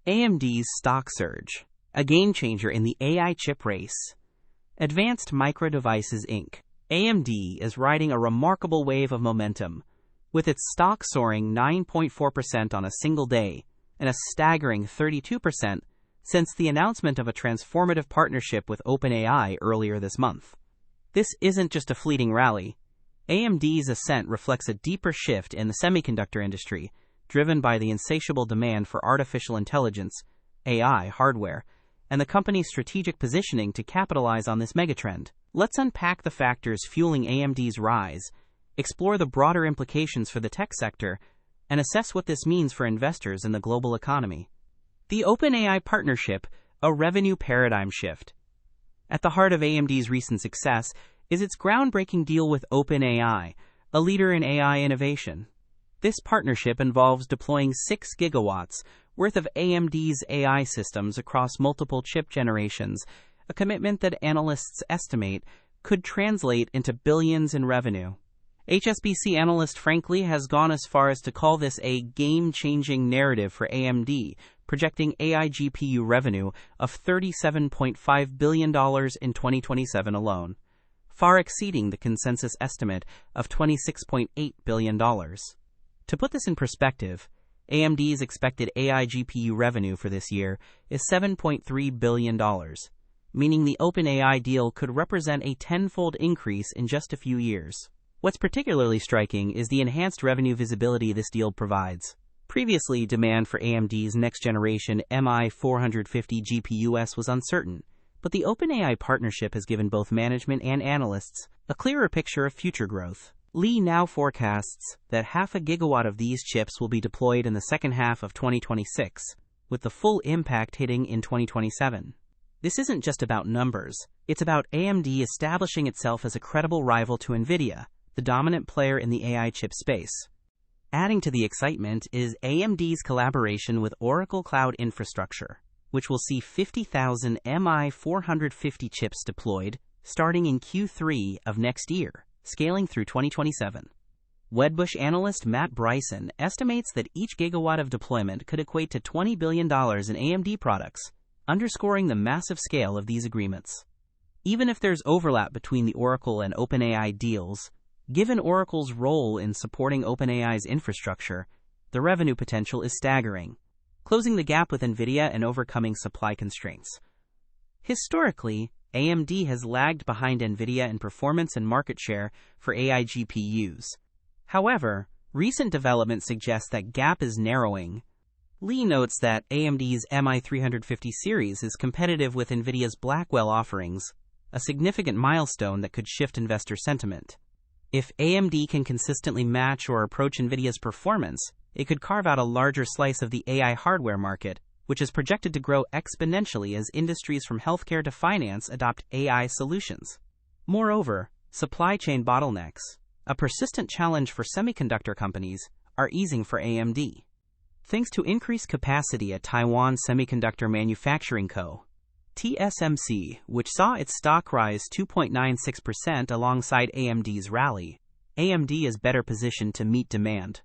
AMD's stock surge, a game-changer in the AI chip race. Advanced Micro Devices Inc. AMD is riding a remarkable wave of momentum, with its stock soaring 9.4% on a single day and a staggering 32% since the announcement of a transformative partnership with OpenAI earlier this month. This isn't just a fleeting rally. AMD's ascent reflects a deeper shift in the semiconductor industry, driven by the insatiable demand for artificial intelligence, AI hardware, and the company's strategic positioning to capitalize on this megatrend. Let's unpack the factors fueling AMD's rise, explore the broader implications for the tech sector, and assess what this means for investors in the global economy. The OpenAI partnership, a revenue paradigm shift. At the heart of AMD's recent success is its groundbreaking deal with OpenAI, a leader in AI innovation. This partnership involves deploying 6 gigawatts worth of AMD's AI systems across multiple chip generations, a commitment that analysts estimate could translate into billions in revenue. HSBC analyst frankly has gone as far as to call this a game-changing narrative for AMD, projecting AI GPU revenue of $37.5 billion in 2027 alone, far exceeding the consensus estimate of $26.8 billion. To put this in perspective, AMD's expected AI GPU revenue for this year is $7.3 billion, meaning the OpenAI deal could represent a tenfold increase in just a few years. What's particularly striking is the enhanced revenue visibility this deal provides. Previously, demand for AMD's next-generation MI450 GPUs was uncertain, but the OpenAI partnership has given both management and analysts a clearer picture of future growth. Lee now forecasts that 0.5 gigawatt of these chips will be deployed in the second half of 2026, with the full impact hitting in 2027. This isn't just about numbers, it's about AMD establishing itself as a credible rival to NVIDIA, the dominant player in the AI chip space. Adding to the excitement is AMD's collaboration with Oracle Cloud Infrastructure, which will see 50,000 MI450 chips deployed starting in Q3 of next year, scaling through 2027. Wedbush analyst Matt Bryson estimates that each gigawatt of deployment could equate to $20 billion in AMD products, underscoring the massive scale of these agreements. Even if there's overlap between the Oracle and OpenAI deals, given Oracle's role in supporting OpenAI's infrastructure, the revenue potential is staggering, closing the gap with NVIDIA and overcoming supply constraints. Historically, AMD has lagged behind NVIDIA in performance and market share for AI GPUs. However, recent development suggests that gap is narrowing. Lee notes that AMD's MI350 series is competitive with NVIDIA's Blackwell offerings, a significant milestone that could shift investor sentiment. If AMD can consistently match or approach NVIDIA's performance, it could carve out a larger slice of the AI hardware market, which is projected to grow exponentially as industries from healthcare to finance adopt AI solutions. Moreover, supply chain bottlenecks, a persistent challenge for semiconductor companies, are easing for AMD. Thanks to increased capacity at Taiwan Semiconductor Manufacturing Co., TSMC, which saw its stock rise 2.96% alongside AMD's rally, AMD is better positioned to meet demand.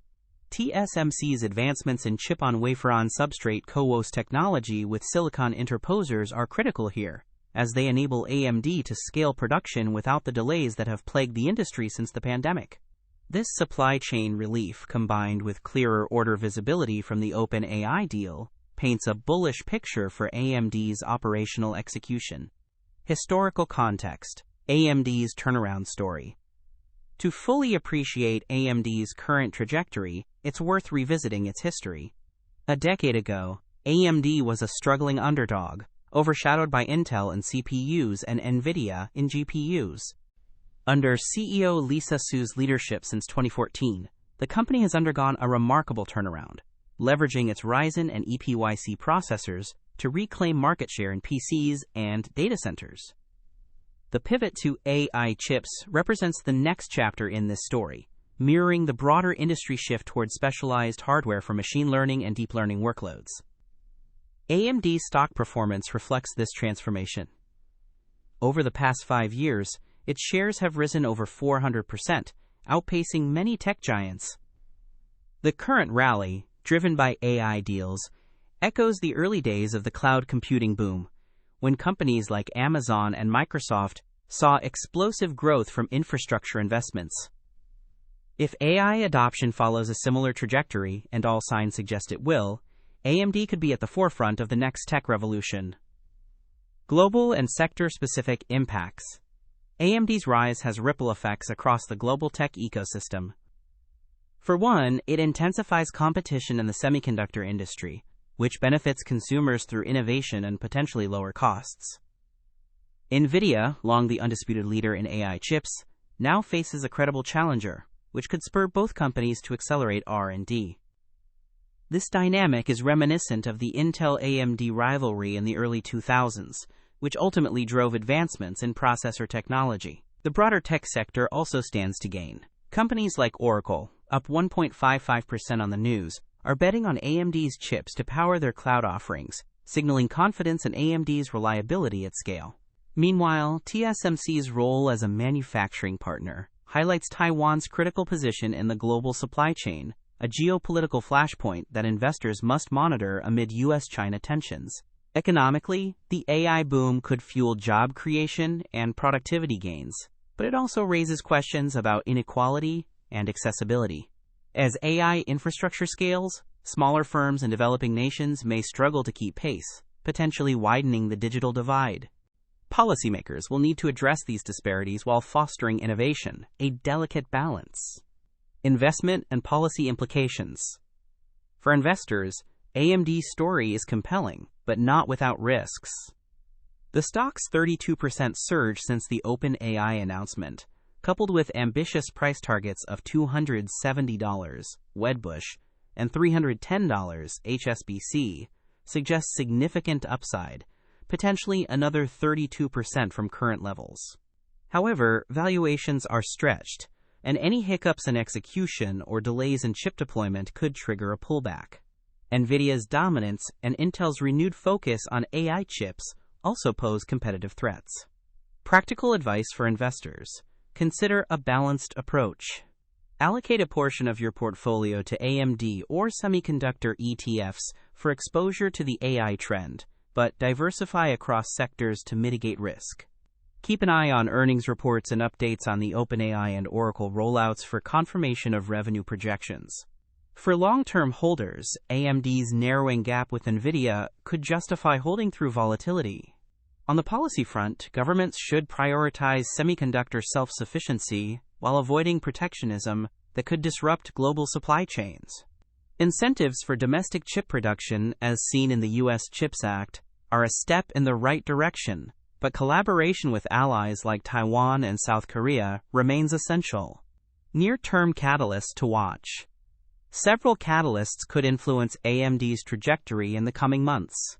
TSMC's advancements in chip-on-wafer-on-substrate CoWoS technology with silicon interposers are critical here, as they enable AMD to scale production without the delays that have plagued the industry since the pandemic. This supply chain relief, combined with clearer order visibility from the OpenAI deal, paints a bullish picture for AMD's operational execution. Historical context: AMD's turnaround story. To fully appreciate AMD's current trajectory, it's worth revisiting its history. A decade ago, AMD was a struggling underdog, overshadowed by Intel in CPUs and NVIDIA in GPUs. Under CEO Lisa Su's leadership since 2014, the company has undergone a remarkable turnaround, leveraging its Ryzen and EPYC processors to reclaim market share in PCs and data centers. The pivot to AI chips represents the next chapter in this story, mirroring the broader industry shift towards specialized hardware for machine learning and deep learning workloads. AMD's stock performance reflects this transformation. Over the past 5 years, its shares have risen over 400%, outpacing many tech giants. The current rally, driven by AI deals, echoes the early days of the cloud computing boom, when companies like Amazon and Microsoft saw explosive growth from infrastructure investments. If AI adoption follows a similar trajectory, and all signs suggest it will, AMD could be at the forefront of the next tech revolution. Global and sector-specific impacts. AMD's rise has ripple effects across the global tech ecosystem. For one, it intensifies competition in the semiconductor industry, which benefits consumers through innovation and potentially lower costs. NVIDIA, long the undisputed leader in AI chips, now faces a credible challenger, which could spur both companies to accelerate R&D. This dynamic is reminiscent of the Intel-AMD rivalry in the early 2000s, which ultimately drove advancements in processor technology. The broader tech sector also stands to gain. Companies like Oracle, up 1.55% on the news, are betting on AMD's chips to power their cloud offerings, signaling confidence in AMD's reliability at scale. Meanwhile, TSMC's role as a manufacturing partner highlights Taiwan's critical position in the global supply chain, a geopolitical flashpoint that investors must monitor amid U.S.-China tensions. Economically, the AI boom could fuel job creation and productivity gains, but it also raises questions about inequality and accessibility. As AI infrastructure scales, smaller firms in developing nations may struggle to keep pace, potentially widening the digital divide. Policymakers will need to address these disparities while fostering innovation, a delicate balance. Investment and policy implications. For investors, AMD's story is compelling, but not without risks. The stock's 32% surge since the OpenAI announcement, coupled with ambitious price targets of $270 Wedbush and $310 HSBC, suggests significant upside, potentially another 32% from current levels. However, valuations are stretched, and any hiccups in execution or delays in chip deployment could trigger a pullback. NVIDIA's dominance and Intel's renewed focus on AI chips also pose competitive threats. Practical advice for investors: consider a balanced approach. Allocate a portion of your portfolio to AMD or semiconductor ETFs for exposure to the AI trend, but diversify across sectors to mitigate risk. Keep an eye on earnings reports and updates on the OpenAI and Oracle rollouts for confirmation of revenue projections. For long-term holders, AMD's narrowing gap with NVIDIA could justify holding through volatility. On the policy front, governments should prioritize semiconductor self-sufficiency while avoiding protectionism that could disrupt global supply chains. Incentives for domestic chip production, as seen in the U.S. CHIPS Act, are a step in the right direction, but collaboration with allies like Taiwan and South Korea remains essential. Near-term catalysts to watch. Several catalysts could influence AMD's trajectory in the coming months.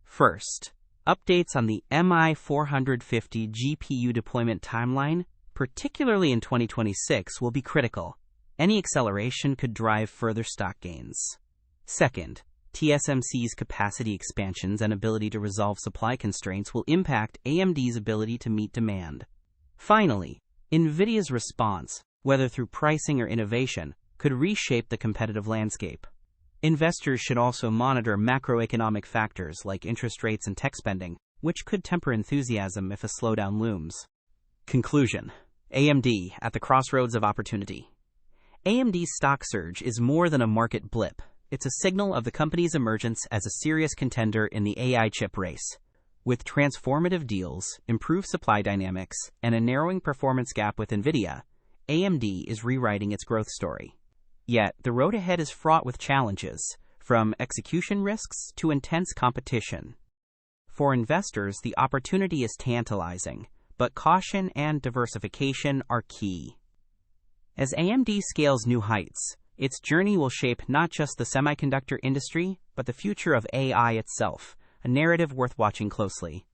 First, updates on the MI450 GPU deployment timeline, particularly in 2026, will be critical. Any acceleration could drive further stock gains. Second, TSMC's capacity expansions and ability to resolve supply constraints will impact AMD's ability to meet demand. Finally, NVIDIA's response, whether through pricing or innovation, could reshape the competitive landscape. Investors should also monitor macroeconomic factors like interest rates and tech spending, which could temper enthusiasm if a slowdown looms. Conclusion: AMD at the crossroads of opportunity. AMD's stock surge is more than a market blip. It's a signal of the company's emergence as a serious contender in the AI chip race. With transformative deals, improved supply dynamics, and a narrowing performance gap with NVIDIA, AMD is rewriting its growth story. Yet, the road ahead is fraught with challenges, from execution risks to intense competition. For investors, the opportunity is tantalizing, but caution and diversification are key. As AMD scales new heights, its journey will shape not just the semiconductor industry, but the future of AI itself, a narrative worth watching closely.